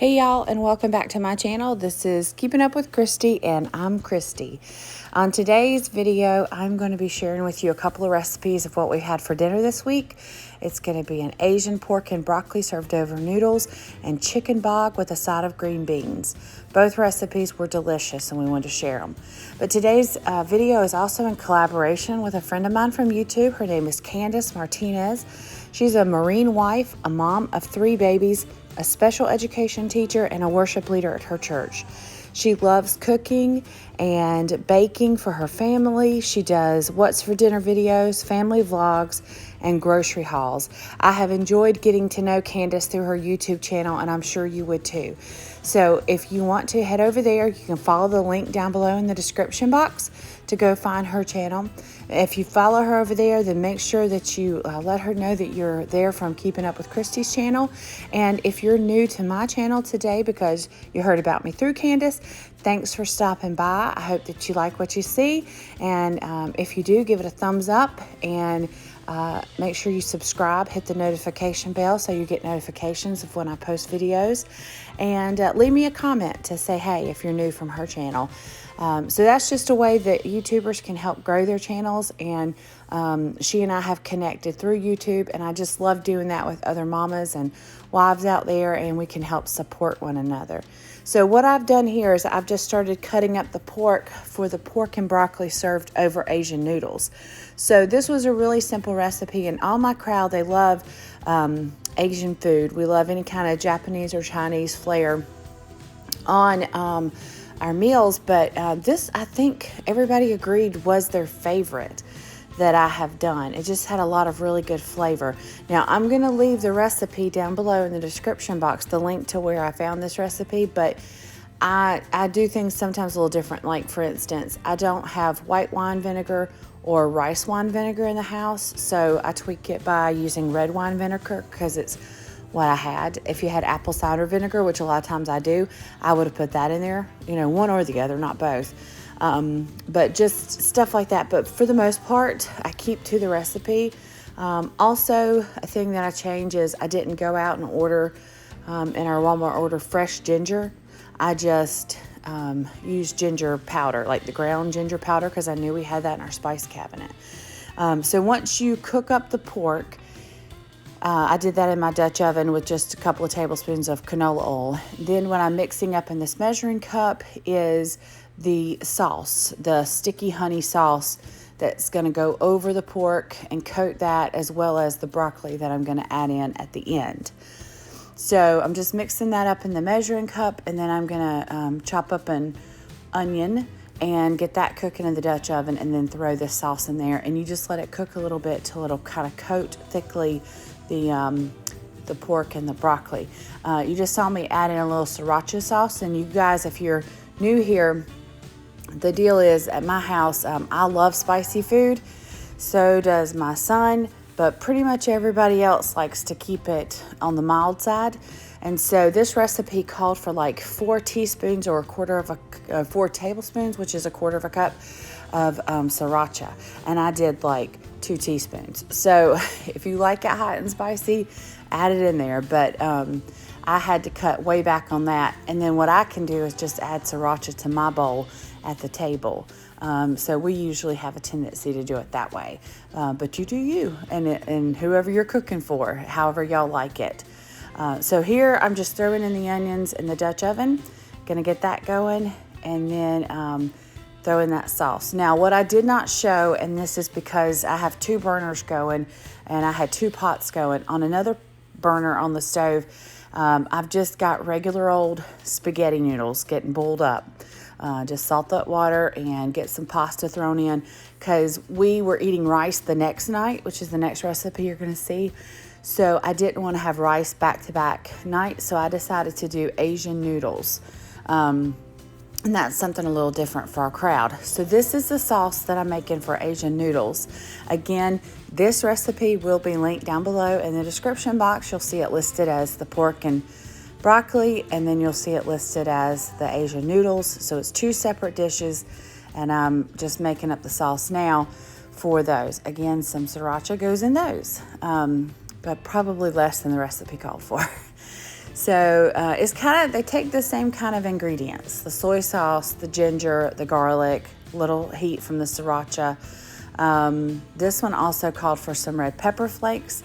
Hey y'all, and welcome back to my channel. This is Keeping Up with Christy, and I'm Christy. On today's video, I'm going to be sharing with you a couple of recipes of what we had for dinner this week. It's going to be an Asian pork and broccoli served over noodles and chicken bog with a side of green beans. Both recipes were delicious and we wanted to share them. But today's video is also in collaboration with a friend of mine from YouTube. Her name is Kandice Martinez. She's a Marine wife, a mom of 3 babies, a special education teacher, and a worship leader at her church. She loves cooking and baking for her family. She does what's for dinner videos, family vlogs, and grocery hauls. I have enjoyed getting to know Kandice through her YouTube channel, and I'm sure you would too. So if you want to head over there, you can follow the link down below in the description box to go find her channel. If you follow her over there, then make sure that you let her know that you're there from Keeping Up with Christy's channel. And if you're new to my channel today because you heard about me through Kandice, thanks for stopping by. I hope that you like what you see. And if you do, give it a thumbs up and make sure you subscribe, hit the notification bell so you get notifications of when I post videos. And leave me a comment to say, hey, if you're new from her channel. So that's just a way that YouTubers can help grow their channels, and she and I have connected through YouTube, and I just love doing that with other mamas and wives out there, and we can help support one another. So what I've done here is I've just started cutting up the pork for the pork and broccoli served over Asian noodles. So this was a really simple recipe, and all my crowd, they love Asian food. We love any kind of Japanese or Chinese flair on our meals, but this, I think everybody agreed, was their favorite that I have done. It just had a lot of really good flavor. Now, I'm going to leave the recipe down below in the description box, the link to where I found this recipe, but I do things sometimes a little different. Like, for instance, I don't have white wine vinegar or rice wine vinegar in the house, so I tweak it by using red wine vinegar because it's what I had. If you had apple cider vinegar, which a lot of times I do, I would have put that in there, one or the other, not both. But just stuff like that. But for the most part, I keep to the recipe. Also, a thing that I change is I didn't go out and order in our Walmart order fresh ginger. I just used ginger powder, like the ground ginger powder, because I knew we had that in our spice cabinet. So once you cook up the pork, I did that in my Dutch oven with just a couple of tablespoons of canola oil. Then what I'm mixing up in this measuring cup is the sauce, the sticky honey sauce that's going to go over the pork and coat that, as well as the broccoli that I'm going to add in at the end. So I'm just mixing that up in the measuring cup, and then I'm going to chop up an onion and get that cooking in the Dutch oven, and then throw this sauce in there, and you just let it cook a little bit till it'll kind of coat thickly the pork and the broccoli. You just saw me add in a little sriracha sauce, and you guys, if you're new here, the deal is at my house, I love spicy food. So does my son, but pretty much everybody else likes to keep it on the mild side. And so this recipe called for like 4 teaspoons or 4 tablespoons, which is a quarter of a cup of sriracha. And I did like 2 teaspoons. So if you like it hot and spicy, add it in there. But I had to cut way back on that. And then what I can do is just add sriracha to my bowl at the table. So we usually have a tendency to do it that way. But you do you, and whoever you're cooking for, however y'all like it. So here I'm just throwing in the onions in the Dutch oven. Gonna get that going, and then throw in that sauce. Now, what I did not show, and this is because I have 2 burners going, and I had 2 pots going. On another burner on the stove, I've just got regular old spaghetti noodles getting boiled up. Just salt that water and get some pasta thrown in, because we were eating rice the next night, which is the next recipe you're going to see. So I didn't want to have rice back-to-back night, so I decided to do Asian noodles. And that's something a little different for our crowd. So this is the sauce that I'm making for Asian noodles. Again, this recipe will be linked down below in the description box. You'll see it listed as the pork and broccoli, and then you'll see it listed as the Asian noodles. So it's 2 separate dishes, and I'm just making up the sauce now for those. Again, some sriracha goes in those, but probably less than the recipe called for. So it's kind of, they take the same kind of ingredients, the soy sauce, the ginger, the garlic, little heat from the sriracha. This one also called for some red pepper flakes,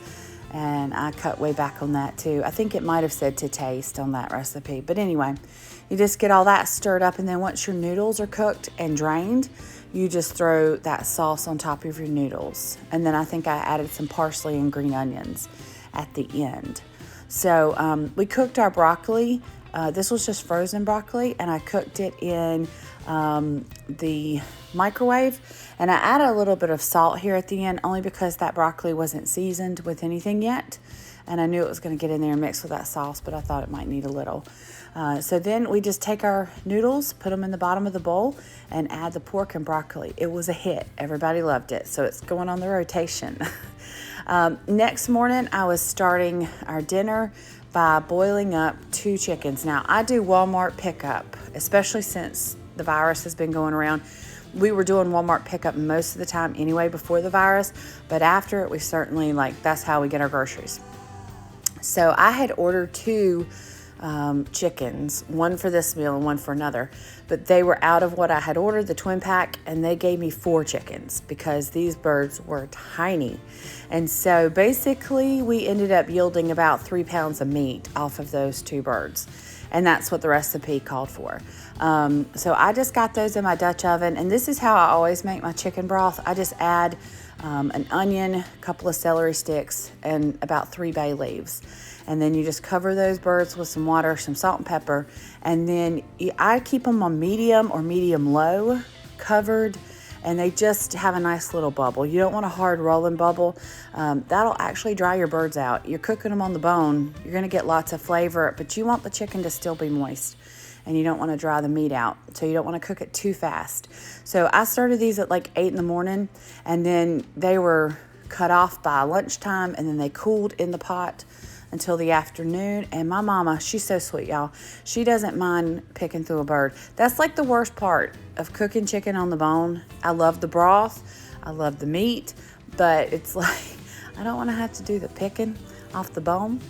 and I cut way back on that too. I think it might have said to taste on that recipe. But anyway, you just get all that stirred up, and then once your noodles are cooked and drained, you just throw that sauce on top of your noodles. And then I think I added some parsley and green onions at the end. So we cooked our broccoli. This was just frozen broccoli, and I cooked it in the microwave. And I added a little bit of salt here at the end, only because that broccoli wasn't seasoned with anything yet. And I knew it was going to get in there and mix with that sauce, but I thought it might need a little. So then we just take our noodles, put them in the bottom of the bowl, and add the pork and broccoli. It was a hit. Everybody loved it. So it's going on the rotation. Next morning, I was starting our dinner by boiling up 2 chickens. Now, I do Walmart pickup, especially since the virus has been going around. We were doing Walmart pickup most of the time anyway before the virus, but after it, we certainly, that's how we get our groceries. So I had ordered 2 chickens, one for this meal and one for another, but they were out of what I had ordered, the twin pack, and they gave me 4 chickens because these birds were tiny. And so basically we ended up yielding about 3 pounds of meat off of those 2 birds. And that's what the recipe called for. So I just got those in my Dutch oven, and this is how I always make my chicken broth. I just add an onion, a couple of celery sticks, and about 3 bay leaves. And then you just cover those birds with some water, some salt and pepper. And then I keep them on medium or medium low covered, and they just have a nice little bubble. You don't want a hard rolling bubble. That'll actually dry your birds out. You're cooking them on the bone. You're gonna get lots of flavor, but you want the chicken to still be moist, and you don't want to dry the meat out. So you don't want to cook it too fast. So I started these at 8 in the morning, and then they were cut off by lunchtime, and then they cooled in the pot until the afternoon. And my mama, she's so sweet, y'all. She doesn't mind picking through a bird. That's the worst part of cooking chicken on the bone. I love the broth. I love the meat, but it's I don't want to have to do the picking off the bone.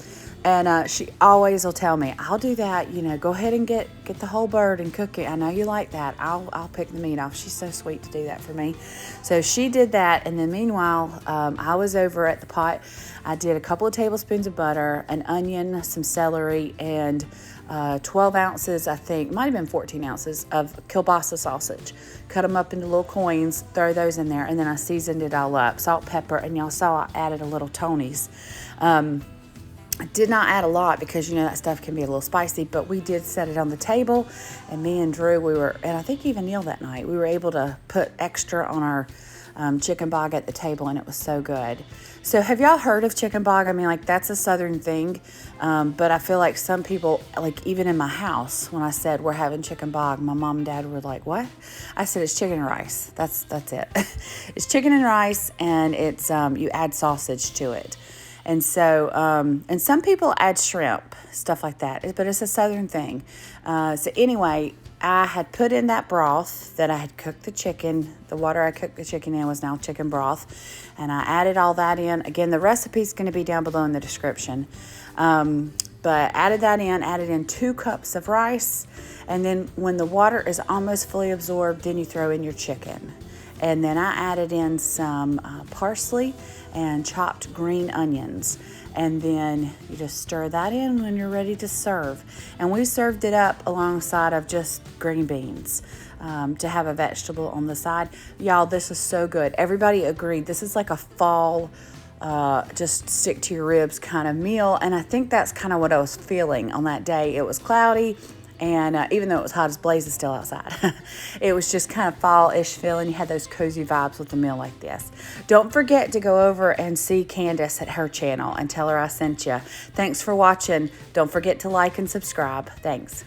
And she always will tell me, I'll do that, go ahead and get the whole bird and cook it. I know you like that. I'll pick the meat off. She's so sweet to do that for me. So she did that. And then meanwhile, I was over at the pot. I did a couple of tablespoons of butter, an onion, some celery, and 12 ounces, I think, might have been 14 ounces of kielbasa sausage. Cut them up into little coins, throw those in there, and then I seasoned it all up. Salt, pepper, and y'all saw I added a little Tony's. I did not add a lot because, that stuff can be a little spicy, but we did set it on the table, and me and Drew, and I think even Neil that night, we were able to put extra on our chicken bog at the table, and it was so good. So have y'all heard of chicken bog? I mean, that's a Southern thing, but I feel like some people, even in my house, when I said we're having chicken bog, my mom and dad were like, what? I said, it's chicken and rice. That's it. It's chicken and rice, and it's you add sausage to it. And so, and some people add shrimp, stuff like that, but it's a Southern thing. So anyway, I had put in that broth that I had cooked the chicken. The water I cooked the chicken in was now chicken broth. And I added all that in. Again, the recipe's going to be down below in the description. But added that in, added in 2 cups of rice. And then when the water is almost fully absorbed, then you throw in your chicken. And then I added in some parsley and chopped green onions. And then you just stir that in when you're ready to serve. And we served it up alongside of just green beans to have a vegetable on the side. Y'all, this is so good. Everybody agreed. This is like a fall, just stick to your ribs kind of meal. And I think that's kind of what I was feeling on that day. It was cloudy. And even though it was hot as blazes still outside, it was just kind of fall-ish feeling. You had those cozy vibes with a meal like this. Don't forget to go over and see Kandice at her channel and tell her I sent you. Thanks for watching. Don't forget to like and subscribe. Thanks.